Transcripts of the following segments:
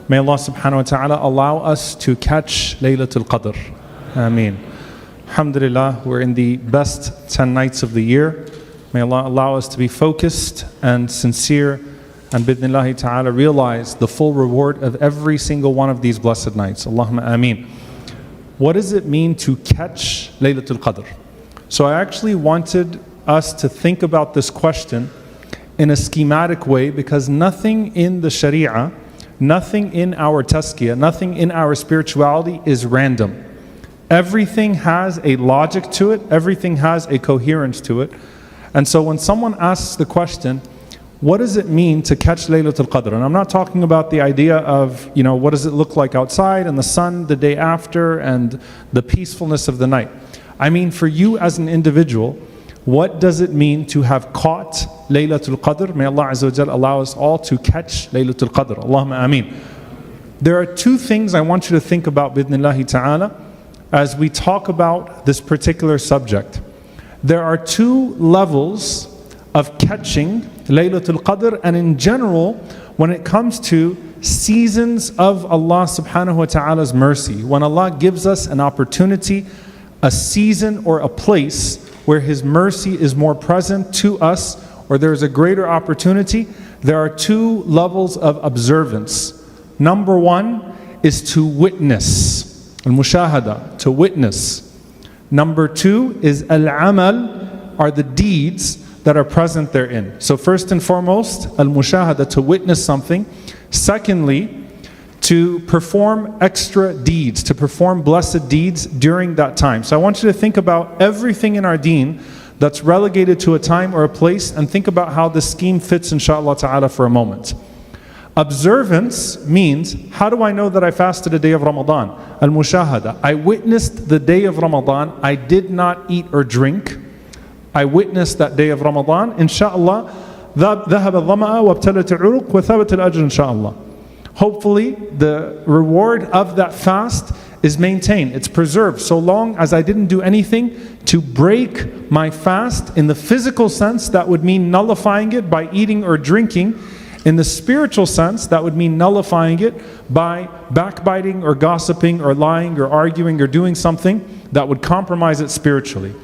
May Allah subhanahu wa ta'ala allow us to catch Laylatul Qadr. Ameen. Alhamdulillah, we're in the best 10 nights of the year. May Allah allow us to be focused and sincere and bidnillahi ta'ala realize the full reward of every single one of these blessed nights. Allahumma ameen. What does it mean to catch Laylatul Qadr? So I actually wanted us to think about this question in a schematic way, because nothing in the Sharia, nothing in our tazkiyah, nothing in our spirituality is random. Everything has a logic to it, everything has a coherence to it. And so when someone asks the question, what does it mean to catch Laylatul Qadr? And I'm not talking about the idea of, what does it look like outside and the sun the day after and the peacefulness of the night. I mean, for you as an individual, what does it mean to have caught Laylatul Qadr? May Allah Azza wa Jal allow us all to catch Laylatul Qadr. Allahumma ameen. There are two things I want you to think about, bidnillahi ta'ala, as we talk about this particular subject. There are two levels of catching Laylatul Qadr, and in general, when it comes to seasons of Allah subhanahu wa ta'ala's mercy, when Allah gives us an opportunity, a season or a place where His mercy is more present to us, or there is a greater opportunity, there are two levels of observance. Number one is to witness, al-mushahada, to witness. Number two is al-amal, are the deeds that are present therein. So first and foremost, al-mushahada, to witness something. Secondly, to perform extra deeds, to perform blessed deeds during that time. So I want you to think about everything in our deen that's relegated to a time or a place, and think about how this scheme fits, inshallah ta'ala, for a moment. Observance means, how do I know that I fasted a day of Ramadan? Al-mushahada, I witnessed the day of Ramadan, I did not eat or drink. I witnessed that day of Ramadan, inshallah, ذهب الظمأ وابتلت العروق وثبت الأجر inshallah. Hopefully the reward of that fast is maintained, it's preserved, so long as I didn't do anything to break my fast. In the physical sense, that would mean nullifying it by eating or drinking. In the spiritual sense, that would mean nullifying it by backbiting or gossiping or lying or arguing or doing something that would compromise it spiritually.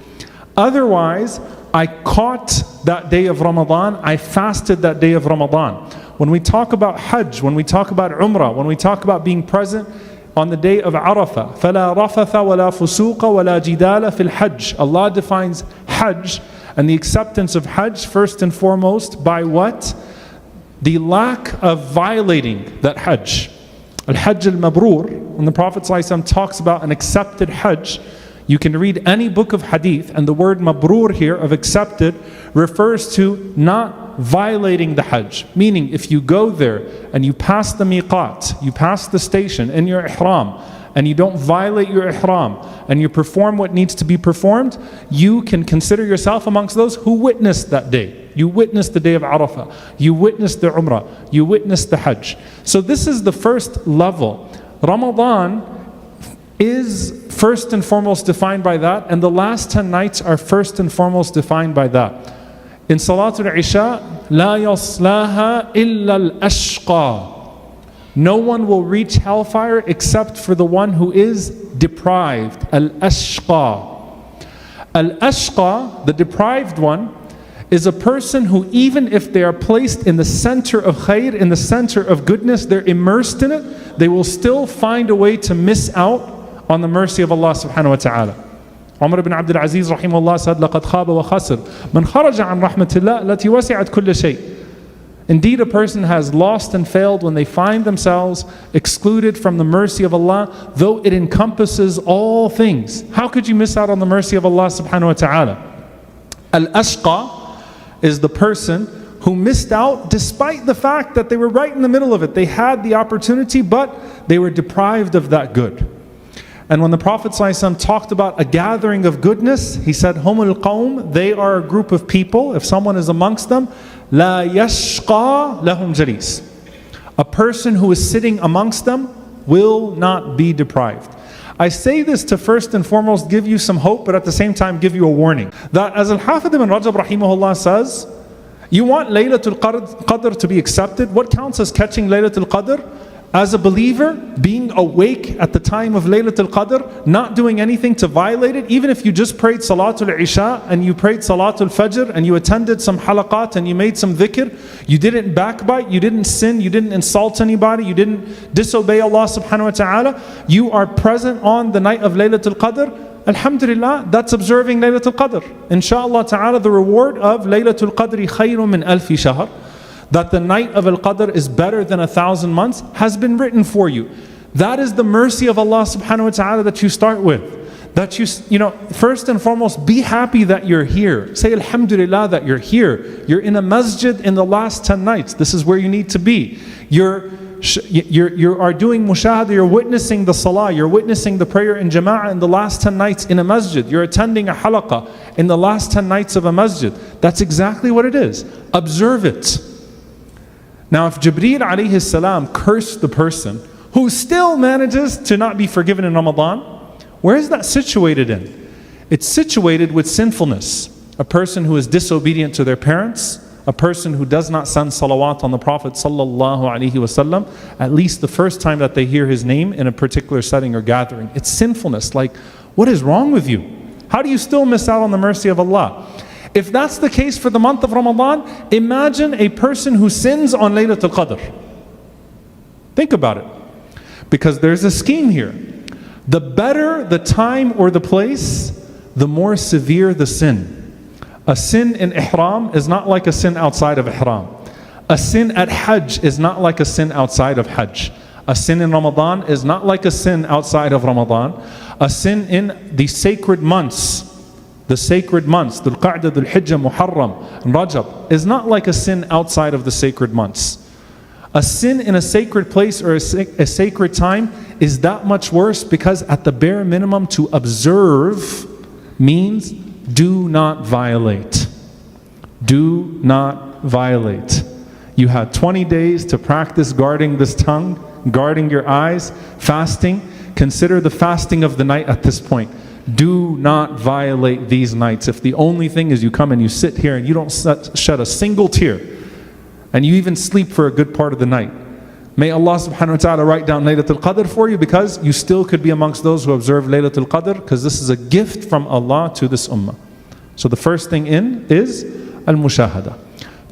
Otherwise, I caught that day of Ramadan, I fasted that day of Ramadan. When we talk about Hajj, when we talk about Umrah, when we talk about being present on the day of Arafah, فَلَا رَفَثَ وَلَا فُسُوقَ وَلَا جِدَالَ فِي الْحَجِّ. Allah defines Hajj and the acceptance of Hajj first and foremost by what? The lack of violating that Hajj. Al-Hajj al-Mabrur, when the Prophet ﷺ talks about an accepted Hajj, you can read any book of hadith, and the word mabrur here, of accepted, refers to not violating the Hajj. Meaning, if you go there and you pass the miqat, you pass the station in your ihram, and you don't violate your ihram, and you perform what needs to be performed, you can consider yourself amongst those who witnessed that day. You witnessed the day of Arafah, you witnessed the Umrah, you witnessed the Hajj. So this is the first level. Ramadan is first and foremost defined by that, and the last 10 nights are first and foremost defined by that. In Salatul Isha, لا يصلاها إلا الأشقى. No one will reach hellfire except for the one who is deprived. Al-Ashqa. Al-Ashqa, the deprived one, is a person who, even if they are placed in the center of khair, in the center of goodness, they're immersed in it, they will still find a way to miss out on the mercy of Allah subhanahu wa ta'ala. Omar ibn Abdul Aziz rahimahullah said, لَقَدْ خَابَ وَخَسِرْ مَنْ خَرَجَ عَنْ رَحْمَةِ اللَّهِ الَّتِي وَسِعَتْ كُلَّ شَيْءٍ. Indeed, a person has lost and failed when they find themselves excluded from the mercy of Allah, though it encompasses all things. How could you miss out on the mercy of Allah subhanahu wa ta'ala? Al-Ashqa is the person who missed out despite the fact that they were right in the middle of it. They had the opportunity, but they were deprived of that good. And when the Prophet ﷺ talked about a gathering of goodness, he said, Humul qawm, they are a group of people, if someone is amongst them, La yashqa lahum jalis. A person who is sitting amongst them will not be deprived. I say this to first and foremost give you some hope, but at the same time give you a warning. That as Al-Hafidh ibn Rajab rahimahullah says, you want Laylatul Qadr to be accepted. What counts as catching Laylatul Qadr? As a believer, being awake at the time of Laylatul Qadr, not doing anything to violate it, even if you just prayed Salatul Isha and you prayed Salatul Fajr and you attended some halaqat and you made some dhikr, you didn't backbite, you didn't sin, you didn't insult anybody, you didn't disobey Allah subhanahu wa ta'ala, you are present on the night of Laylatul Qadr, alhamdulillah, that's observing Laylatul Qadr. Insha'Allah ta'ala, the reward of Laylatul Qadri khayrun min alfi shahr, that the night of Al-Qadr is better than 1,000 months, has been written for you. That is the mercy of Allah subhanahu wa ta'ala that you start with. That you know, first and foremost, be happy that you're here. Say alhamdulillah that you're here. You're in a masjid in the last 10 nights. This is where you need to be. You are doing mushahada, you're witnessing the salah, you're witnessing the prayer in jama'ah in the last 10 nights in a masjid. You're attending a halaqah in the last 10 nights of a masjid. That's exactly what it is. Observe it. Now, if Jibreel alayhi salam cursed the person who still manages to not be forgiven in Ramadan, where is that situated in? It's situated with sinfulness. A person who is disobedient to their parents, a person who does not send salawat on the Prophet sallallahu alaihi wasallam, at least the first time that they hear his name in a particular setting or gathering. It's sinfulness. Like, what is wrong with you? How do you still miss out on the mercy of Allah? If that's the case for the month of Ramadan, imagine a person who sins on Laylatul Qadr. Think about it. Because there's a scheme here. The better the time or the place, the more severe the sin. A sin in ihram is not like a sin outside of ihram. A sin at Hajj is not like a sin outside of Hajj. A sin in Ramadan is not like a sin outside of Ramadan. A sin in the sacred months, Dhul Qa'dah, Dhul Hijjah, Muharram, and Rajab, is not like a sin outside of the sacred months. A sin in a sacred place or a sacred time is that much worse, because at the bare minimum to observe means do not violate. Do not violate. You had 20 days to practice guarding this tongue, guarding your eyes, fasting. Consider the fasting of the night at this point. Do not violate these nights. If the only thing is you come and you sit here and you don't shed a single tear, and you even sleep for a good part of the night, may Allah subhanahu wa ta'ala write down Laylatul Qadr for you, because you still could be amongst those who observe Laylatul Qadr, because this is a gift from Allah to this ummah. So the first thing in is al-mushahada,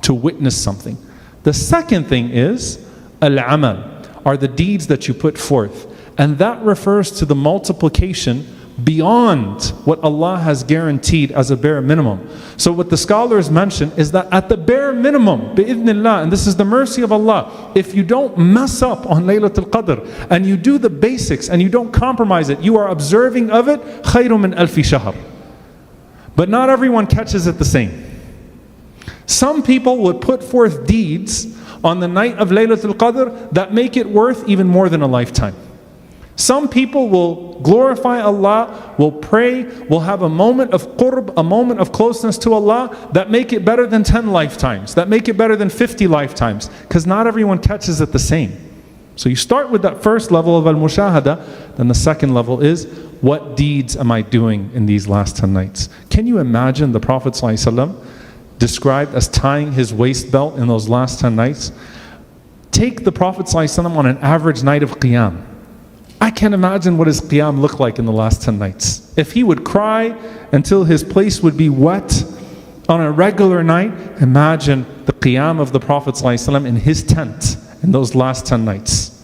to witness something. The second thing is al-amal, are the deeds that you put forth. And that refers to the multiplication beyond what Allah has guaranteed as a bare minimum. So what the scholars mention is that at the bare minimum, bi'idhnillah, and this is the mercy of Allah, if you don't mess up on Laylatul Qadr and you do the basics and you don't compromise it, you are observing of it khayrun min alfi shahr. But not everyone catches it the same. Some people would put forth deeds on the night of Laylatul Qadr that make it worth even more than a lifetime. Some people will glorify Allah, will pray, will have a moment of qurb, a moment of closeness to Allah that make it better than 10 lifetimes, that make it better than 50 lifetimes, because not everyone catches it the same. So you start with that first level of al-mushahada, then the second level is, what deeds am I doing in these last 10 nights? Can you imagine the Prophet ﷺ described as tying his waist belt in those last 10 nights? Take the Prophet ﷺ on an average night of qiyam. I can't imagine what his qiyam looked like in the last 10 nights. If he would cry until his place would be wet on a regular night, imagine the qiyam of the Prophet ﷺ in his tent in those last 10 nights.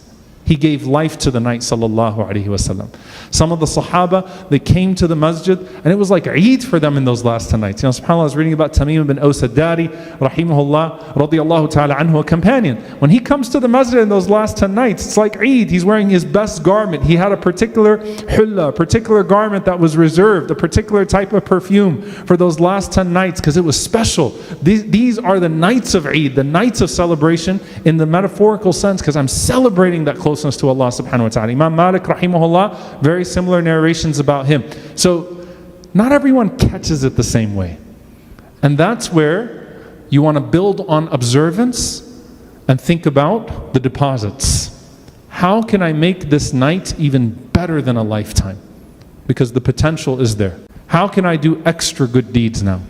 He gave life to the night, sallallahu alaihi wasallam. Some of the Sahaba, they came to the masjid, and it was like Eid for them in those last 10 nights. You know, subhanAllah, I was reading about Tamim ibn Aws ad-Dari, rahimahullah, radiyallahu ta'ala anhu, a companion. When he comes to the masjid in those last 10 nights, it's like Eid. He's wearing his best garment. He had a particular hulla, a particular garment that was reserved, a particular type of perfume for those last 10 nights, because it was special. These are the nights of Eid, the nights of celebration in the metaphorical sense, because I'm celebrating that closeness to Allah subhanahu wa ta'ala. Imam Malik rahimahullah, very similar narrations about him. So not everyone catches it the same way. And that's where you want to build on observance and think about the deposits. How can I make this night even better than a lifetime? Because the potential is there. How can I do extra good deeds now?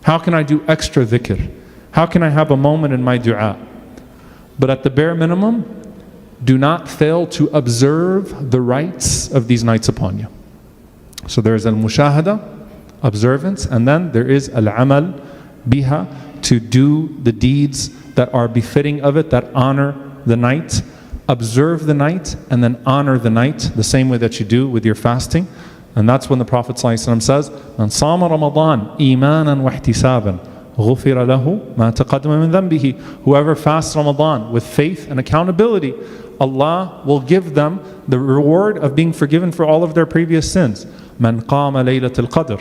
How can I do extra dhikr? How can I have a moment in my dua? But at the bare minimum, do not fail to observe the rights of these nights upon you. So there is al-mushahada, observance, and then there is al-amal biha, to do the deeds that are befitting of it, that honor the night. Observe the night and then honor the night the same way that you do with your fasting. And that's when the Prophet ﷺ says, "Man sama Ramadan imanan wa ihtisaban, ghufira lahu ma taqaddama min dhanbihi." Whoever fasts Ramadan with faith and accountability, Allah will give them the reward of being forgiven for all of their previous sins. Man qama Laylatul Qadr.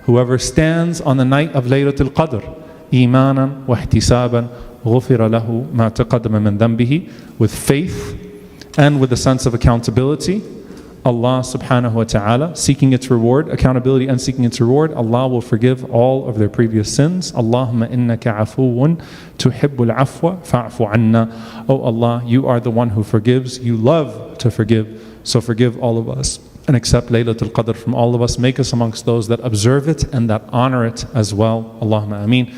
Whoever stands on the night of Laylatul Qadr, imanan wa ihtisaban, غُفِرَ لَهُ مَا تَقَدَّمَ مِنْ ذَنْبِهِ, with faith and with a sense of accountability, Allah subhanahu wa ta'ala, seeking its reward, accountability and seeking its reward, Allah will forgive all of their previous sins. Allahumma innaka afuwun tuhibbul afwa fa'fu anna. Oh Allah, you are the one who forgives, you love to forgive, so forgive all of us and accept Laylatul Qadr from all of us. Make us amongst those that observe it and that honor it as well. Allahumma ameen.